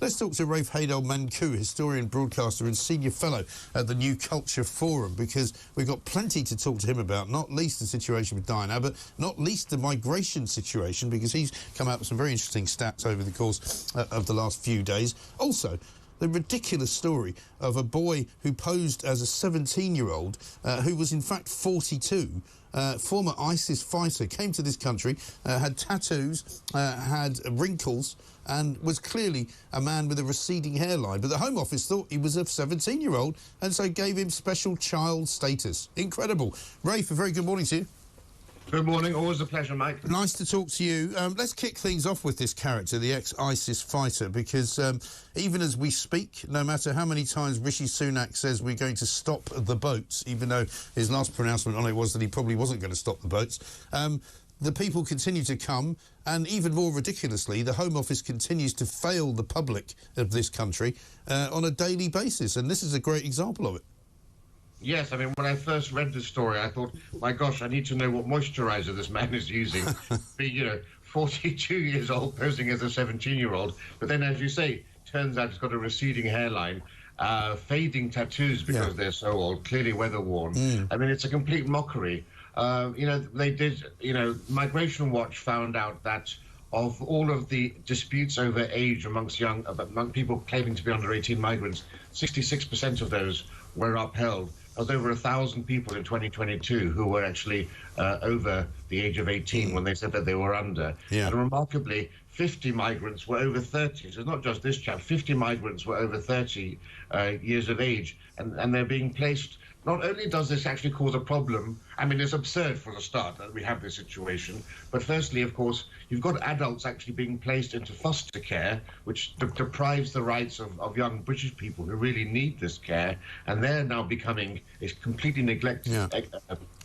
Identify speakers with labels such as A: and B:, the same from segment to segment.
A: Let's talk to Rafe Heydel-Mankoo, historian, broadcaster and senior fellow at the New Culture Forum, because we've got plenty to talk to him about, not least the situation with Diane Abbott, not least the migration situation, because he's come out with some very interesting stats over the course of the last few days. Also, the ridiculous story of a boy who posed as a 17-year-old who was in fact 42, former ISIS fighter, came to this country, had tattoos, had wrinkles, and was clearly a man with a receding hairline. But the Home Office thought he was a 17-year-old and so gave him special child status. Incredible. Rafe, a very good morning to you.
B: Good morning. Always a pleasure, Mike.
A: Nice to talk to you. Let's kick things off with this character, the ex-ISIS fighter, because even as we speak, no matter how many times Rishi Sunak says we're going to stop the boats, even though his last pronouncement on it was that he probably wasn't going to stop the boats, the people continue to come, and even more ridiculously, the Home Office continues to fail the public of this country on a daily basis, and this is a great example of it.
B: Yes, I mean, when I first read the story, I thought, my gosh, I need to know what moisturiser this man is using. Being, 42 years old, posing as a 17-year-old. But then, as you say, turns out he's got a receding hairline, fading tattoos because they're so old, clearly weather-worn. I mean, it's a complete mockery. They did, Migration Watch found out that of all of the disputes over age among people claiming to be under 18 migrants, 66% of those were upheld. There was over 1,000 people in 2022 who were actually over the age of 18 when they said that they were under. And remarkably, 50 migrants were over 30. So it's not just this chap. 50 migrants were over 30 years of age. And they're being placed. Not only does this actually cause a problem, I mean, it's absurd for the start that we have this situation, but firstly, of course, you've got adults actually being placed into foster care, which deprives the rights of young British people who really need this care, and they're now becoming a completely neglected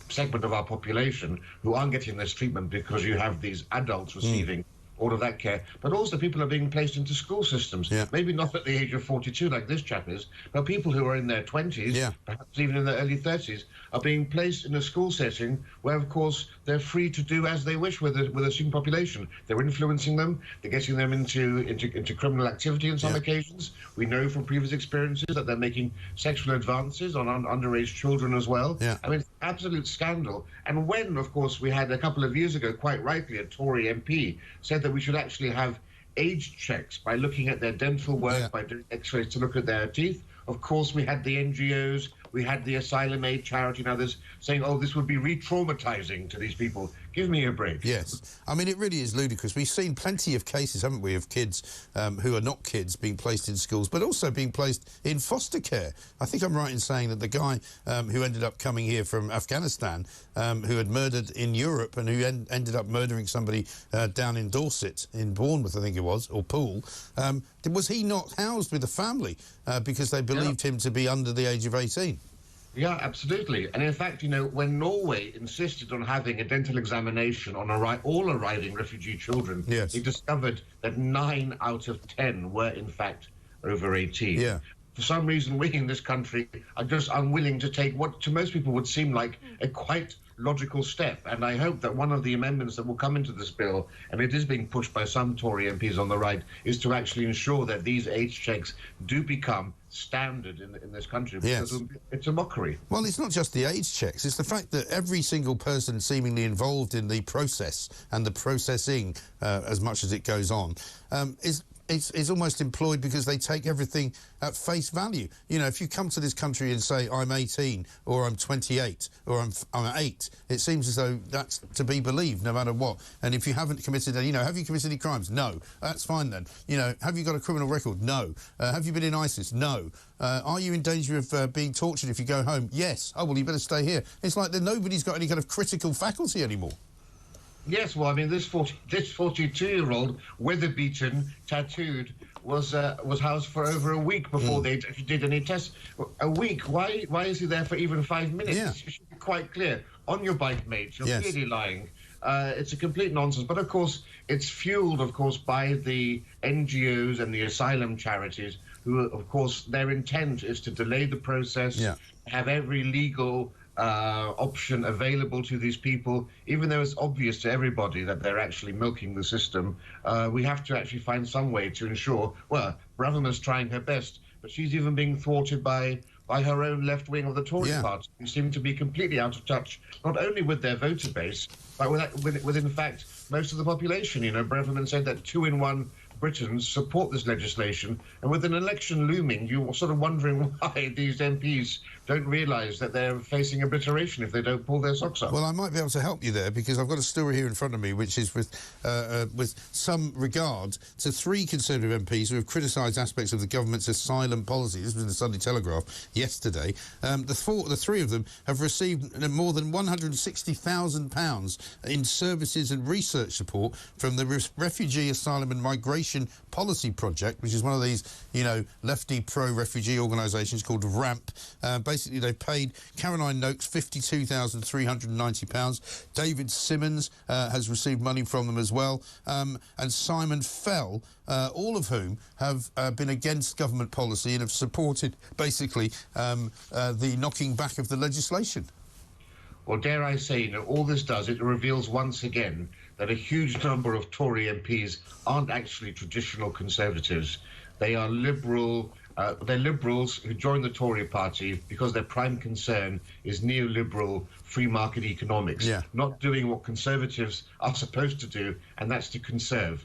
B: segment of our population who aren't getting this treatment because you have these adults receiving all of that care, but also people are being placed into school systems, maybe not at the age of 42 like this chap is, but people who are in their 20s, perhaps even in their early 30s, are being placed in a school setting where, of course, they're free to do as they wish with a student population. They're influencing them, they're getting them into criminal activity on some occasions. We know from previous experiences that they're making sexual advances on underage children as well. I mean, it's an absolute scandal. And when, of course, we had a couple of years ago, quite rightly, a Tory MP said that we should actually have age checks by looking at their dental work, by doing x-rays to look at their teeth. Of course, we had the NGOs, we had the Asylum Aid Charity and others saying, oh, this would be re-traumatizing to these people. Give me a break.
A: Yes. I mean, it really is ludicrous. We've seen plenty of cases, haven't we, of kids who are not kids being placed in schools, but also being placed in foster care. I think I'm right in saying that the guy who ended up coming here from Afghanistan, who had murdered in Europe and who ended up murdering somebody down in Dorset, in Bournemouth, I think it was, or Poole, was he not housed with a family because they believed him to be under the age of 18?
B: Yeah, absolutely. And in fact, when Norway insisted on having a dental examination on all arriving refugee children, they discovered that 9 out of 10 were, in fact, over 18. For some reason, we in this country are just unwilling to take what to most people would seem like a quite logical step. And I hope that one of the amendments that will come into this bill, and it is being pushed by some Tory MPs on the right, is to actually ensure that these age checks do become standard in this country, because it's a mockery.
A: Well, it's not just the age checks, it's the fact that every single person seemingly involved in the process and the processing, as much as it goes on, is almost employed because they take everything at face value. If you come to this country and say, I'm 18, or I'm 28, or I'm 8, it seems as though that's to be believed no matter what. And if you haven't committed, have you committed any crimes? No. That's fine then. Have you got a criminal record? No. Have you been in ISIS? No. Are you in danger of being tortured if you go home? Yes. Oh, well, you better stay here. It's like that nobody's got any kind of critical faculty anymore.
B: Yes, well, I mean, this 42-year-old, weather-beaten, tattooed, was housed for over a week before they did any tests. A week? Why is he there for even 5 minutes? It should be quite clear. On your bike, mate, you're clearly lying. It's a complete nonsense. But, of course, it's fueled, of course, by the NGOs and the asylum charities who, of course, their intent is to delay the process, have every legal option available to these people, even though it's obvious to everybody that they're actually milking the system. We have to actually find some way to ensure, well, Braverman's trying her best, but she's even being thwarted by her own left wing of the Tory party, who seem to be completely out of touch, not only with their voter base, but with in fact, most of the population. You know, Braverman said that 2 in 1 Britons support this legislation, and with an election looming, you're sort of wondering why these MPs don't realise that they're facing obliteration if they don't pull their socks up.
A: Well, I might be able to help you there, because I've got a story here in front of me which is with some regard to 3 Conservative MPs who have criticised aspects of the government's asylum policy. This was in the Sunday Telegraph yesterday. The 3 of them have received more than £160,000 in services and research support from the Refugee Asylum and Migration Policy Project, which is one of these, you know, lefty pro-refugee organisations called RAMP. Basically, they paid Caroline Noakes £52,390. David Simmons has received money from them as well, and Simon Fell, all of whom have been against government policy and have supported, basically, the knocking back of the legislation.
B: Well, dare I say, you know, all this does, it reveals once again that a huge number of Tory MPs aren't actually traditional Conservatives. They are they're liberals who join the Tory party because their prime concern is neoliberal free market economics, not doing what Conservatives are supposed to do, and that's to conserve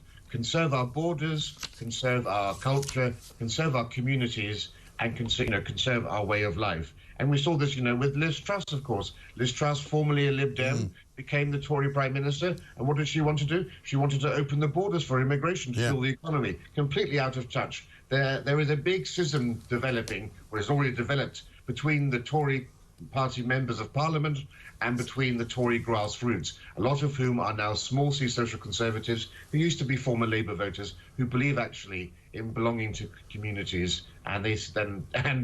B: our borders, conserve our culture, conserve our communities, and conserve our way of life. And we saw this, you know, with Liz Truss, of course. Liz Truss, formerly a Lib Dem, became the Tory Prime Minister. And what did she want to do? She wanted to open the borders for immigration to fuel the economy. Completely out of touch. There is a big schism developing, or it's already developed, between the Tory party members of Parliament and between the Tory grassroots, a lot of whom are now small C social conservatives who used to be former Labour voters who believe actually in belonging to communities. And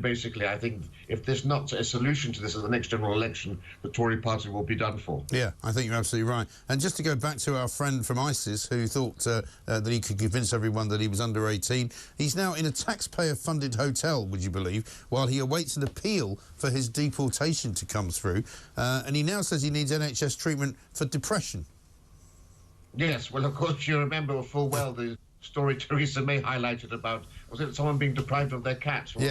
B: basically, I think if there's not a solution to this at the next general election, the Tory party will be done for.
A: Yeah, I think you're absolutely right. And just to go back to our friend from ISIS who thought that he could convince everyone that he was under 18, he's now in a taxpayer-funded hotel, would you believe, while he awaits an appeal for his deportation to come through. And he now says he needs NHS treatment for depression.
B: Yes, well, of course, you remember full well the story Theresa May highlighted about, was it someone being deprived of their cat? Or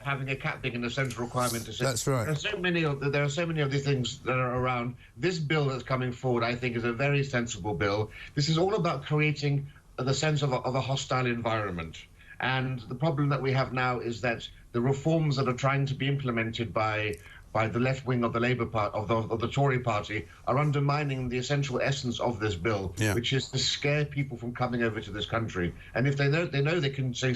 B: having a cat being an essential requirement to sit.
A: That's right.
B: There are so many of these things that are around. This bill that's coming forward, I think, is a very sensible bill. This is all about creating the sense of a hostile environment. And the problem that we have now is that the reforms that are trying to be implemented by the left wing of the Labour Party, of the Tory party, are undermining the essential essence of this bill, which is to scare people from coming over to this country. And if they know they can say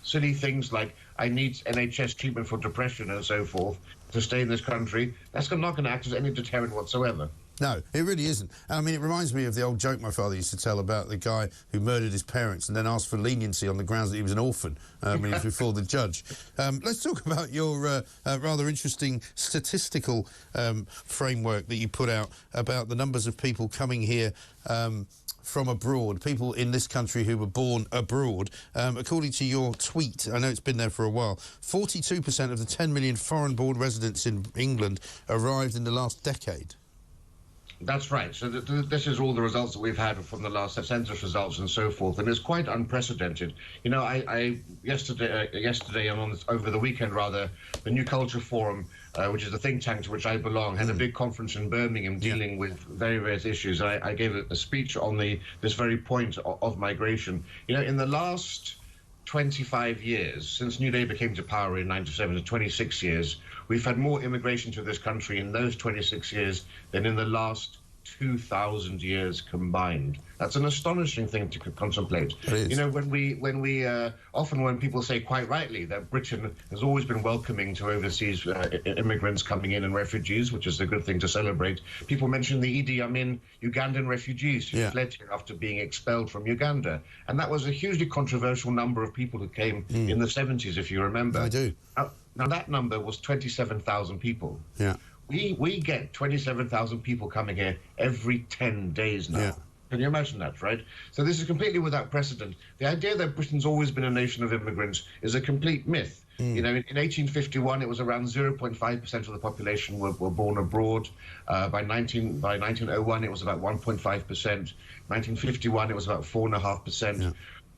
B: silly things like, I need NHS treatment for depression and so forth to stay in this country, that's not going to act as any deterrent whatsoever.
A: No, it really isn't. I mean, it reminds me of the old joke my father used to tell about the guy who murdered his parents and then asked for leniency on the grounds that he was an orphan when he was before the judge. Let's talk about your rather interesting statistical framework that you put out about the numbers of people coming here from abroad, people in this country who were born abroad. According to your tweet, I know it's been there for a while, 42% of the 10 million foreign-born residents in England arrived in the last decade.
B: That's right. So this is all the results that we've had from the last census results and so forth, and it's quite unprecedented. You know, yesterday and over the weekend rather, the New Culture Forum, which is the think tank to which I belong, had a big conference in Birmingham dealing with various issues. I gave a speech on this very point of migration. You know, in the last 25 years, since New Labour came to power in 97, 26 years, we've had more immigration to this country in those 26 years than in the last 2,000 years combined. That's an astonishing thing to contemplate. You know, when people say quite rightly that Britain has always been welcoming to overseas immigrants coming in and refugees, which is a good thing to celebrate, people mention the Idi Amin Ugandan refugees who fled here after being expelled from Uganda. And that was a hugely controversial number of people who came in the 70s, if you remember.
A: I do.
B: Now that number was 27,000 people.
A: Yeah.
B: We get 27,000 people coming here every 10 days now. Can you imagine that, right? So this is completely without precedent. The idea that Britain's always been a nation of immigrants is a complete myth. You know, in 1851, it was around 0.5% of the population were born abroad. By 1901, it was about 1.5%. 1951, it was about 4.5%. Yeah.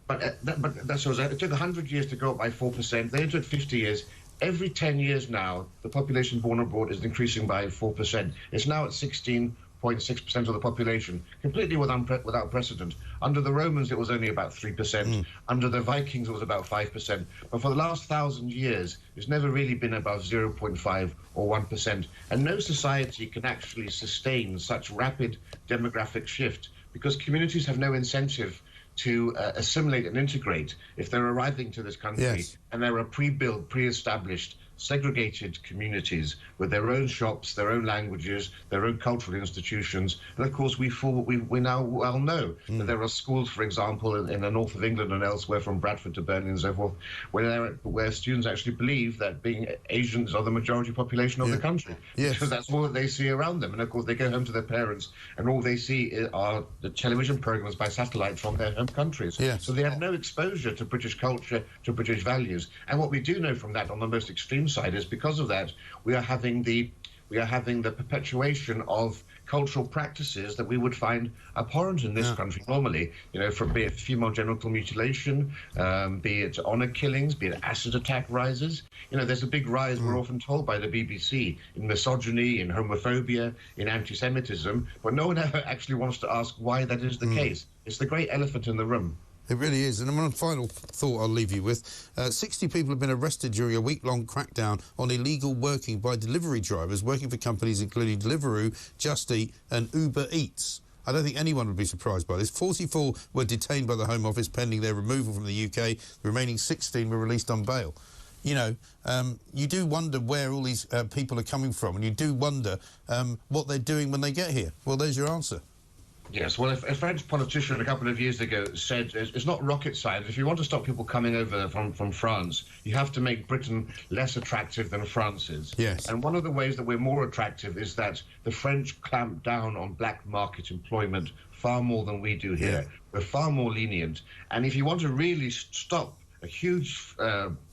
B: But that shows that it took 100 years to go up by 4%. Then it took 50 years. Every 10 years now, the population born abroad is increasing by 4%. It's now at 16.6% of the population, completely without precedent. Under the Romans, it was only about 3%. Under the Vikings, it was about 5%. But for the last 1,000 years, it's never really been above 0.5 or 1%. And no society can actually sustain such rapid demographic shift because communities have no incentive to assimilate and integrate if they're arriving to this country. Yes. And there are pre-built, pre-established, segregated communities with their own shops, their own languages, their own cultural institutions. And of course, we now well know that there are schools, for example, in the north of England and elsewhere, from Bradford to Burnley and so forth, where students actually believe that being Asians are the majority population of the country. Yes. Because that's all that they see around them. And of course, they go home to their parents and all they see are the television programs by satellite from their home countries. Yes. So they have no exposure to British culture, to British values. And what we do know from that on the most extreme side is because of that, we are having the perpetuation of cultural practices that we would find abhorrent in this country normally, you know, be it female genital mutilation, be it honor killings, be it acid attack rises. You know, there's a big rise, we're often told by the BBC, in misogyny, in homophobia, in anti-Semitism, but no one ever actually wants to ask why that is the case. It's the great elephant in the room.
A: It really is. And one final thought I'll leave you with. 60 people have been arrested during a week-long crackdown on illegal working by delivery drivers working for companies including Deliveroo, Just Eat and Uber Eats. I don't think anyone would be surprised by this. 44 were detained by the Home Office pending their removal from the UK. The remaining 16 were released on bail. You know, you do wonder where all these people are coming from, and you do wonder what they're doing when they get here. Well, there's your answer.
B: Yes, well, a French politician a couple of years ago said it's not rocket science. If you want to stop people coming over from France, you have to make Britain less attractive than France is. Yes. And one of the ways that we're more attractive is that the French clamp down on black market employment far more than we do here. Yeah. We're far more lenient. And if you want to really stop a huge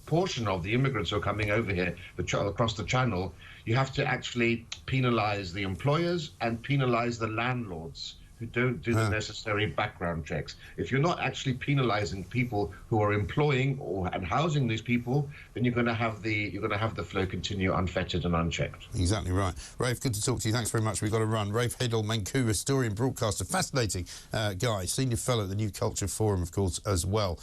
B: portion of the immigrants who are coming over here across the channel, you have to actually penalize the employers and penalize the landlords who don't do the necessary background checks. If you're not actually penalizing people who are employing and housing these people, then you're going to have the flow continue unfettered and unchecked.
A: Exactly right. Rafe, good to talk to you. Thanks very much. We've got to run. Rafe Heydel-Mankoo, historian, broadcaster, fascinating guy, senior fellow at the New Culture Forum, of course, as well.